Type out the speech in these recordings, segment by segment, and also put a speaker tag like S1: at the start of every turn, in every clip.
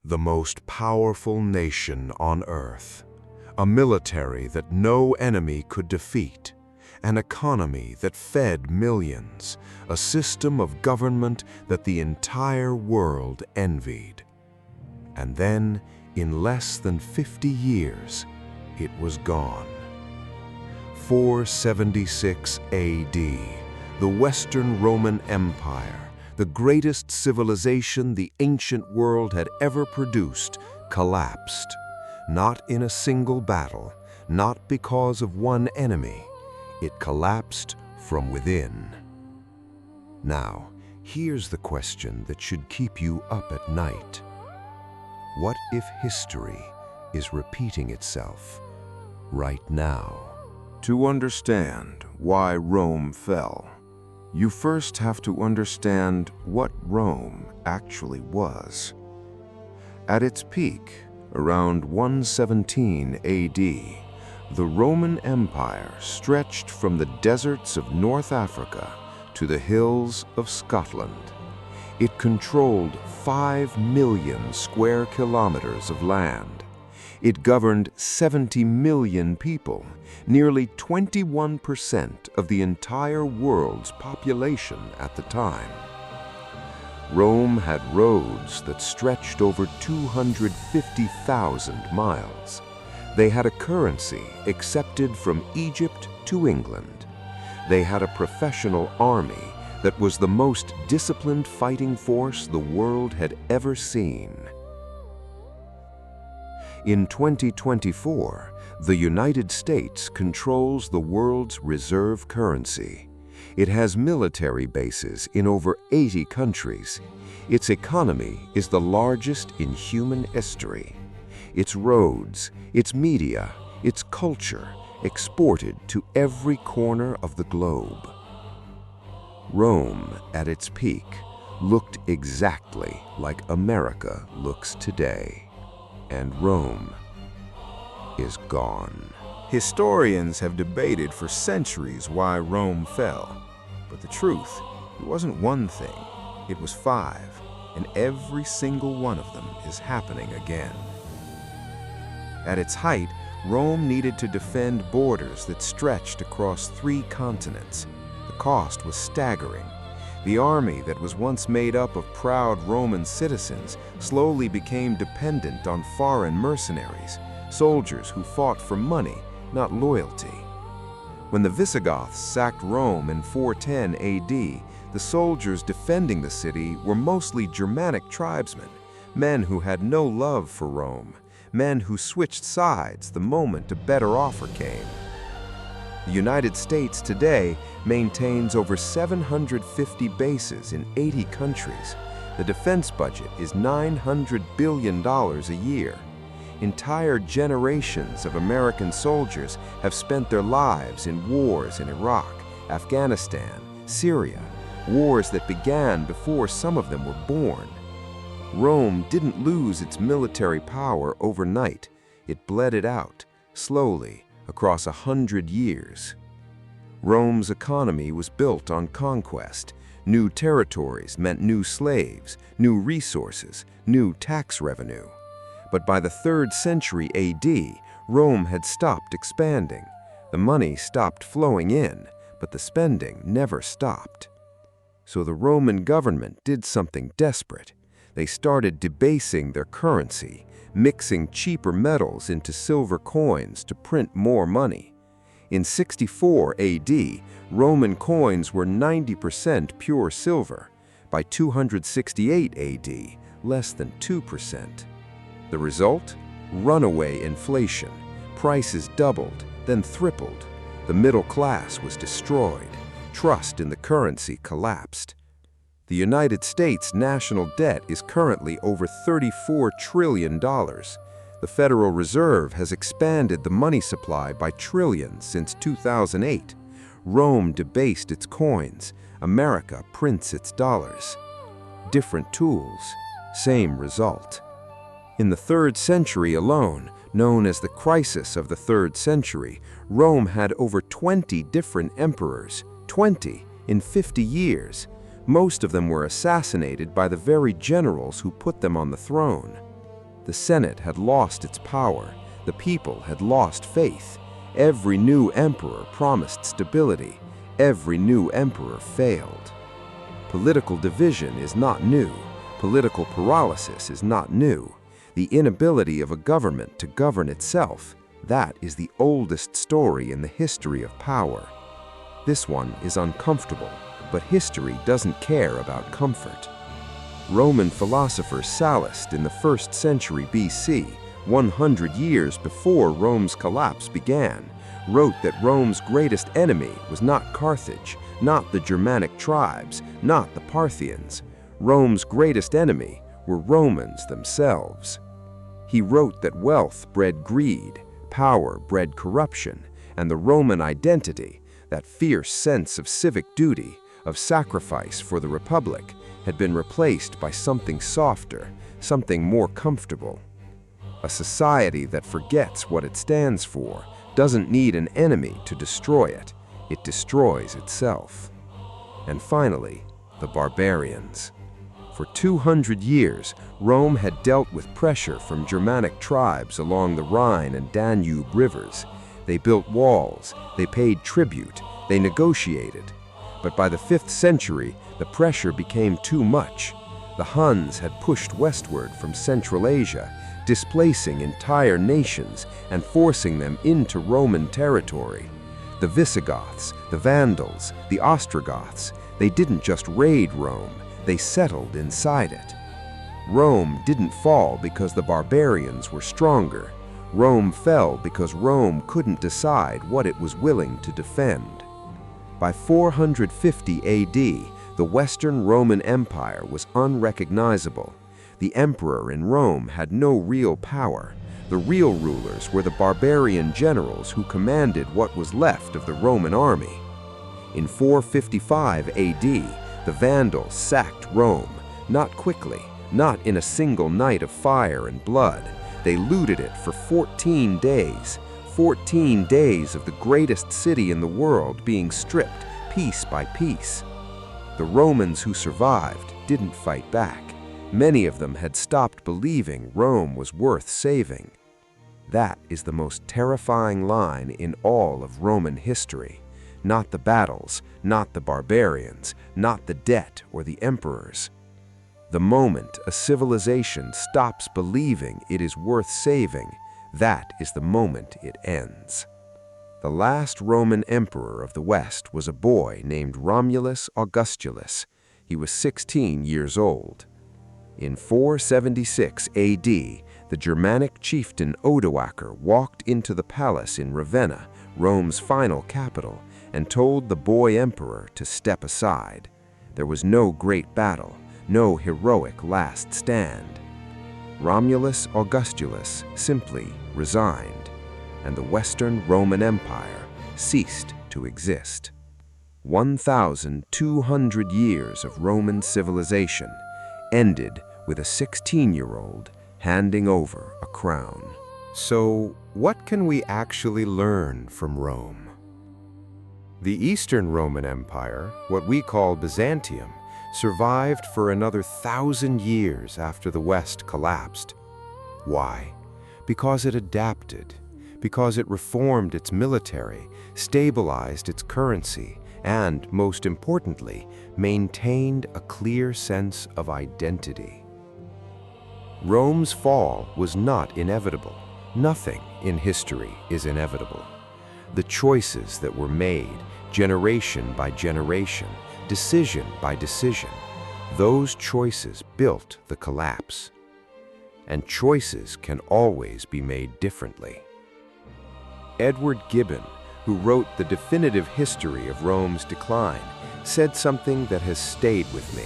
S1: the most powerful nation on earth, a military that no enemy could defeat, an economy that fed millions, a system of government that the entire world envied. And then, in less than 50 years, it was gone. 476 AD, the Western Roman Empire, the greatest civilization the ancient world had ever produced, collapsed. Not in a single battle, not because of one enemy. It collapsed from within. Now, here's the question that should keep you up at night. What if history is repeating itself right now? To understand why Rome fell, you first have to understand what Rome actually was. At its peak, around 117 AD, the Roman Empire stretched from the deserts of North Africa to the hills of Scotland. It controlled 5 million square kilometers of land. It governed 70 million people, nearly 21% of the entire world's population at the time. Rome had roads that stretched over 250,000 miles. They had a currency accepted from Egypt to England. They had a professional army that was the most disciplined fighting force the world had ever seen. In 2024, the United States controls the world's reserve currency. It has military bases in over 80 countries. Its economy is the largest in human history. Its roads, its media, its culture exported to every corner of the globe. Rome, at its peak, looked exactly like America looks today. And Rome is gone.
S2: Historians have debated for centuries why Rome fell. But the truth, it wasn't one thing, it was 5, and every single one of them is happening again. At its height, Rome needed to defend borders that stretched across 3 continents. The cost was staggering. The army that was once made up of proud Roman citizens slowly became dependent on foreign mercenaries, soldiers who fought for money, not loyalty. When the Visigoths sacked Rome in 410 AD, the soldiers defending the city were mostly Germanic tribesmen, men who had no love for Rome, men who switched sides the moment a better offer came. The United States today maintains over 750 bases in 80 countries. The defense budget is $900 billion a year. Entire generations of American soldiers have spent their lives in wars in Iraq, Afghanistan, Syria, wars that began before some of them were born. Rome didn't lose its military power overnight. It bled it out, slowly, across 100 years. Rome's economy was built on conquest. New territories meant new slaves, new resources, new tax revenue. But by the 3rd century AD, Rome had stopped expanding. The money stopped flowing in, but the spending never stopped. So the Roman government did something desperate. They started debasing their currency, mixing cheaper metals into silver coins to print more money. In 64 AD, Roman coins were 90% pure silver. By 268 AD, less than 2%. The result? Runaway inflation. Prices doubled, then tripled. The middle class was destroyed. Trust in the currency collapsed. The United States' national debt is currently over $34 trillion. The Federal Reserve has expanded the money supply by trillions since 2008. Rome debased its coins. America prints its dollars. Different tools, same result. In the 3rd century alone, known as the crisis of the 3rd century, Rome had over 20 different emperors, 20 in 50 years. Most of them were assassinated by the very generals who put them on the throne. The Senate had lost its power. The people had lost faith. Every new emperor promised stability. Every new emperor failed. Political division is not new. Political paralysis is not new. The inability of a government to govern itself, that is the oldest story in the history of power. This one is uncomfortable, but history doesn't care about comfort. Roman philosopher Sallust in the 1st century BC, 100 years before Rome's collapse began, wrote that Rome's greatest enemy was not Carthage, not the Germanic tribes, not the Parthians. Rome's greatest enemy were Romans themselves. He wrote that wealth bred greed, power bred corruption, and the Roman identity, that fierce sense of civic duty, of sacrifice for the Republic, had been replaced by something softer, something more comfortable. A society that forgets what it stands for doesn't need an enemy to destroy it. It destroys itself. And finally, the barbarians. For 200 years, Rome had dealt with pressure from Germanic tribes along the Rhine and Danube rivers. They built walls, they paid tribute, they negotiated. But by the 5th century, the pressure became too much. The Huns had pushed westward from Central Asia, displacing entire nations and forcing them into Roman territory. The Visigoths, the Vandals, the Ostrogoths, they didn't just raid Rome, they settled inside it. Rome didn't fall because the barbarians were stronger. Rome fell because Rome couldn't decide what it was willing to defend. By 450 AD, the Western Roman Empire was unrecognizable. The emperor in Rome had no real power. The real rulers were the barbarian generals who commanded what was left of the Roman army. In 455 AD, the Vandals sacked Rome, not quickly, not in a single night of fire and blood. They looted it for 14 days. 14 days of the greatest city in the world being stripped piece by piece. The Romans who survived didn't fight back. Many of them had stopped believing Rome was worth saving. That is the most terrifying line in all of Roman history. Not the battles, not the barbarians, not the debt or the emperors. The moment a civilization stops believing it is worth saving, that is the moment it ends. The last Roman emperor of the West was a boy named Romulus Augustulus. He was 16 years old. In 476 AD, the Germanic chieftain Odoacer walked into the palace in Ravenna, Rome's final capital, and told the boy emperor to step aside. There was no great battle, no heroic last stand. Romulus Augustulus simply resigned, and the Western Roman Empire ceased to exist. 1,200 years of Roman civilization ended with a 16-year-old handing over a crown. So, what can we actually learn from Rome? The Eastern Roman Empire, what we call Byzantium, survived for another 1,000 years after the West collapsed. Why? Because it adapted, because it reformed its military, stabilized its currency, and, most importantly, maintained a clear sense of identity. Rome's fall was not inevitable. Nothing in history is inevitable. The choices that were made, generation by generation, decision by decision, those choices built the collapse. And choices can always be made differently. Edward Gibbon, who wrote the definitive history of Rome's decline, said something that has stayed with me.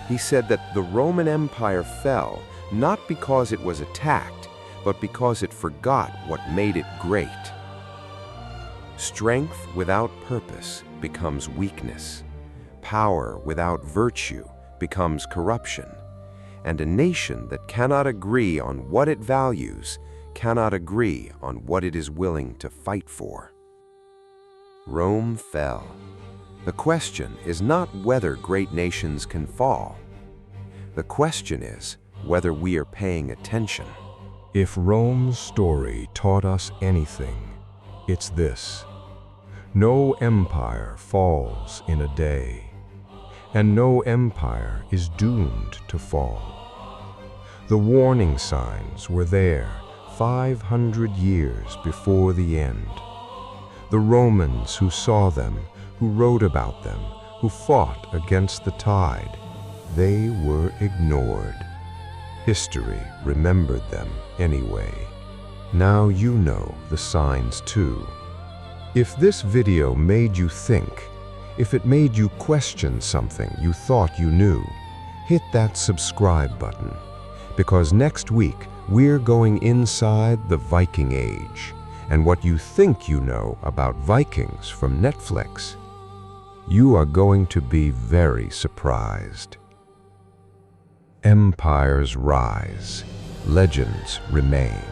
S2: He said that the Roman Empire fell not because it was attacked, but because it forgot what made it great. Strength without purpose becomes weakness. Power without virtue becomes corruption. And a nation that cannot agree on what it values cannot agree on what it is willing to fight for. Rome fell. The question is not whether great nations can fall. The question is,
S1: whether we are paying attention.
S3: If Rome's story taught us anything, it's this: no empire falls in a day, and no empire is doomed to fall. The warning signs were there 500 years before the end. The Romans who saw them, who wrote about them, who fought against the tide, they were ignored. History remembered them anyway. Now you know the signs too. If this video made you think, if it made you question something you thought you knew, hit that subscribe button, because next week we're going inside the Viking Age, and what you think you know about Vikings from Netflix, you are going to be very surprised. Empires rise, legends remain.